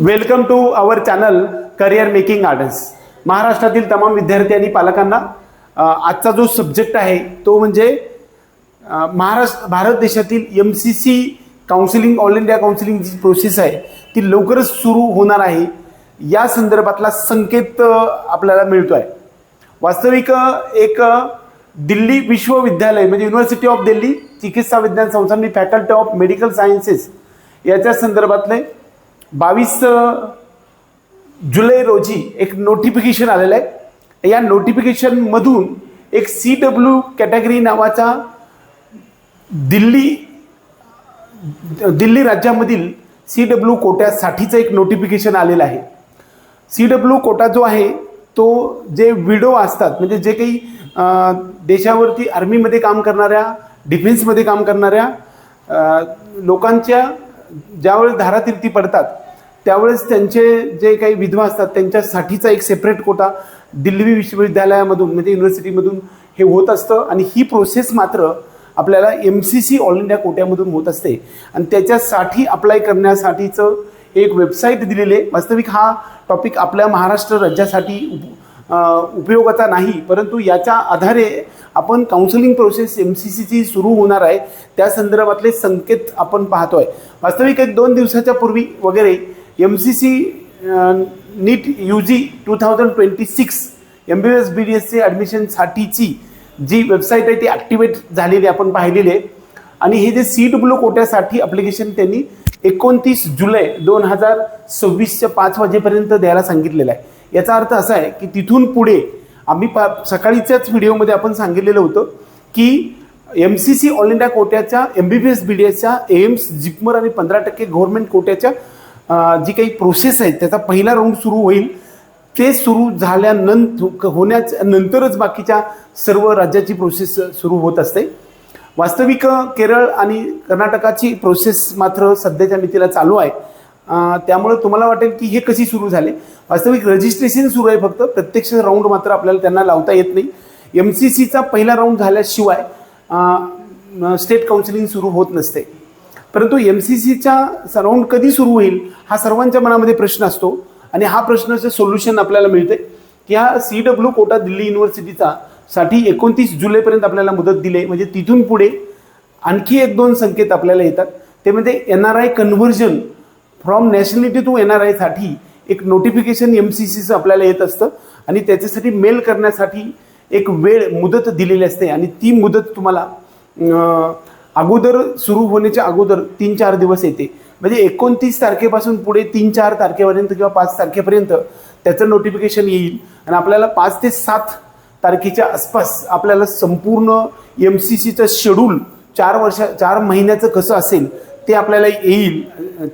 Welcome to our channel career making gardens. महाराष्ट्रातील तमाम विद्यार्थी आणि पालकांना आजचा जो सब्जेक्ट आहे तो म्हणजे भारत देशातील MCC counselling, all India counselling जी प्रोसेस आहे ती लवकरच सुरू होणार आहे, या संदर्भातला संकेत आपल्याला मिळतो आहे। वास्तविक एक दिल्ली विश्वविद्यालय म्हणजे युनिव्हर्सिटी ऑफ दिल्ली चिकित्सा विज्ञान संस्था फॅकल्टी ऑफ मेडिकल सायन्सेस याच्या संदर्भातले 22 जुलै रोजी एक नोटिफिकेशन आलेलं आहे। या नोटिफिकेशन मधून एक CW कॅटेगरी नावाचा दिल्ली राज्यामधील CW कोट्यासाठीचं एक नोटिफिकेशन आलेलं आहे। CW कोटा जो आहे तो जे विडो असतात म्हणजे जे काही देशावरती आर्मीमध्ये काम करणाऱ्या, डिफेन्समध्ये काम करणाऱ्या लोकांच्या ज्यावेळेस धारातीर्थी पडतात त्यावेळेस त्यांचे जे काही विधवा असतात त्यांच्यासाठीचा एक सेपरेट कोटा दिल्ली विश्वविद्यालयामधून म्हणजे युनिव्हर्सिटीमधून हे होत असतं। आणि ही प्रोसेस मात्र आपल्याला MCC ऑल इंडिया कोट्यामधून होत असते आणि त्याच्यासाठी अप्लाय करण्यासाठीचं एक वेबसाईट दिलेली आहे। वास्तविक हा टॉपिक आपल्या महाराष्ट्र राज्यासाठी उपयोगाचा नाही, परंतु याच्या आधारे आपण काउन्सिलिंग प्रोसेस MCCची सुरू होणार आहे त्या संदर्भातले संकेत आपण पाहतोय। वास्तविक 1-2 दिवसाच्या पूर्वी वगैरे MCC नीट UG 2026 MBBS BDSचे ॲडमिशनसाठीची जी वेबसाईट आहे ती ॲक्टिवेट झालेली आपण पाहिलेली आहे। आणि हे जे CW कोट्यासाठी ॲप्लिकेशन त्यांनी 29 जुलै 2026च्या 5 वाजेपर्यंत द्यायला सांगितलेलं आहे। याचा अर्थ असा आहे की तिथून पुढे आम्ही सकाळीच्याच व्हिडिओमध्ये आपण सांगितलेलं होतं की MCC ऑल इंडिया कोट्याच्या MBBS BDSच्या एम्स, जिपमर आणि 15% गव्हर्नमेंट कोट्याच्या जी काही प्रोसेस आहे त्याचा पहिला राऊंड सुरू होईल। ते सुरू होण्यानंतरच बाकीच्या सर्व राज्याची प्रोसेस सुरू होत असते। वास्तविक केरळ आणि कर्नाटकाची प्रोसेस मात्र सध्याच्या मितीला चालू आहे, त्यामुळे तुम्हाला वाटेल की हे कशी सुरू झाले। वास्तविक रजिस्ट्रेशन सुरू आहे, फक्त प्रत्यक्ष राऊंड मात्र आपल्याला त्यांना लावता येत नाही। MCCचा पहिला राऊंड झाल्याशिवाय स्टेट काउन्सिलिंग सुरू होत नसते। परंतु MCCचा राऊंड कधी सुरू होईल हा सर्वांच्या मनामध्ये प्रश्न असतो आणि हा प्रश्नाचं सोल्युशन आपल्याला मिळते की हा CW कोटा दिल्ली युनिव्हर्सिटीचा साठी 29 जुलैपर्यंत आपल्याला मुदत दिली, म्हणजे तिथून पुढे आणखी 1-2 संकेत आपल्याला येतात। ते म्हणजे NRI conversion from nationality to NRI साठी एक नोटिफिकेशन MCCचं आपल्याला येत असतं आणि त्याच्यासाठी मेल करण्यासाठी एक मुदत दिलेली असते आणि ती मुदत तुम्हाला अगोदर सुरू होण्याच्या अगोदर 3-4 दिवस येते। म्हणजे 29 तारखेपासून पुढे 3-4 तारखेपर्यंत किंवा 5 तारखेपर्यंत त्याचं नोटिफिकेशन येईल आणि आपल्याला 5 ते 7 तारखेच्या आसपास आपल्याला संपूर्ण MCCचं शेड्यूल 4 महिन्याचं कसं असेल ते आपल्याला येईल,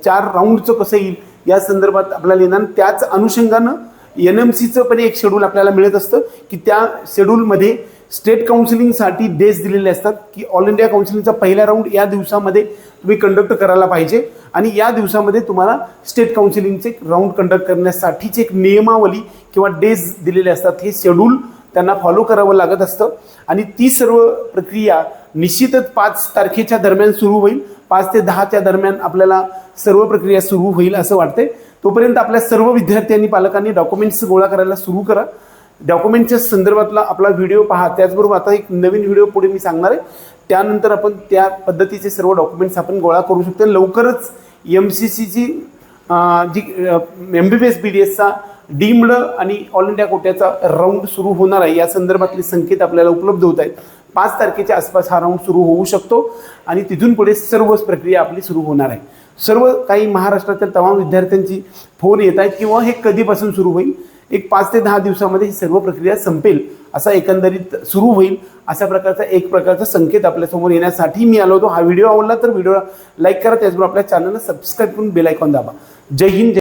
4 राऊंडचं कसं येईल या संदर्भात आपल्याला येणार। त्याच अनुषंगानं NMCचं पण एक शेड्यूल आपल्याला मिळत असतं की त्या शेड्यूलमध्ये स्टेट काउन्सिलिंगसाठी डेज दिलेले असतात की ऑल इंडिया काउन्सिलिंगचा पहिला राऊंड या दिवसामध्ये तुम्ही कंडक्ट करायला पाहिजे आणि या दिवसामध्ये तुम्हाला स्टेट काउन्सिलिंगचे राऊंड कंडक्ट करण्यासाठीची एक नियमावली किंवा डेज दिलेले असतात। हे शेड्यूल त्यांना फॉलो करावं लागत असतं आणि ती सर्व प्रक्रिया निश्चितच 5 तारखेच्या दरम्यान सुरू होईल। 5 ते 10च्या दरम्यान आपल्याला सर्व प्रक्रिया सुरू होईल असं वाटते। तोपर्यंत आपल्या सर्व विद्यार्थी आणि पालकांनी डॉक्युमेंट्स गोळा करायला सुरू करा। डॉक्युमेंटच्या संदर्भातला आपला व्हिडिओ पहा, त्याचबरोबर आता एक नवीन व्हिडिओ पुढे मी सांगणार आहे, त्यानंतर आपण त्या पद्धतीचे सर्व डॉक्युमेंट्स आपण गोळा करू शकतो। लवकरच MCCची जी MBBS BDSचा डीम्ड आणि ऑल इंडिया कोट्याचा राऊंड सुरू होणार आहे या संदर्भातले संकेत आपल्याला उपलब्ध होत आहेत। 5 तारखेच्या आसपास हा राऊंड सुरू होऊ शकतो आणि तिथून पुढे सर्वच प्रक्रिया आपली सुरू होणार आहे। सर्व काही महाराष्ट्रातील तमाम विद्यार्थ्यांची फोन येत आहेत किंवा हे कधीपासून सुरू होईल, एक 5 ते 10 दिवसामध्ये ही सर्व प्रक्रिया संपेल असा एकंदरीत सुरू होईल अशा प्रकारचा संकेत आपल्यासमोर येण्यासाठी मी आलो होतो। हा व्हिडिओ आवडला तर व्हिडिओला लाईक करा, त्याचबरोबर आपल्या चॅनलला सबस्क्राईब करून बेल आयकॉन दाबा। जय हिंद।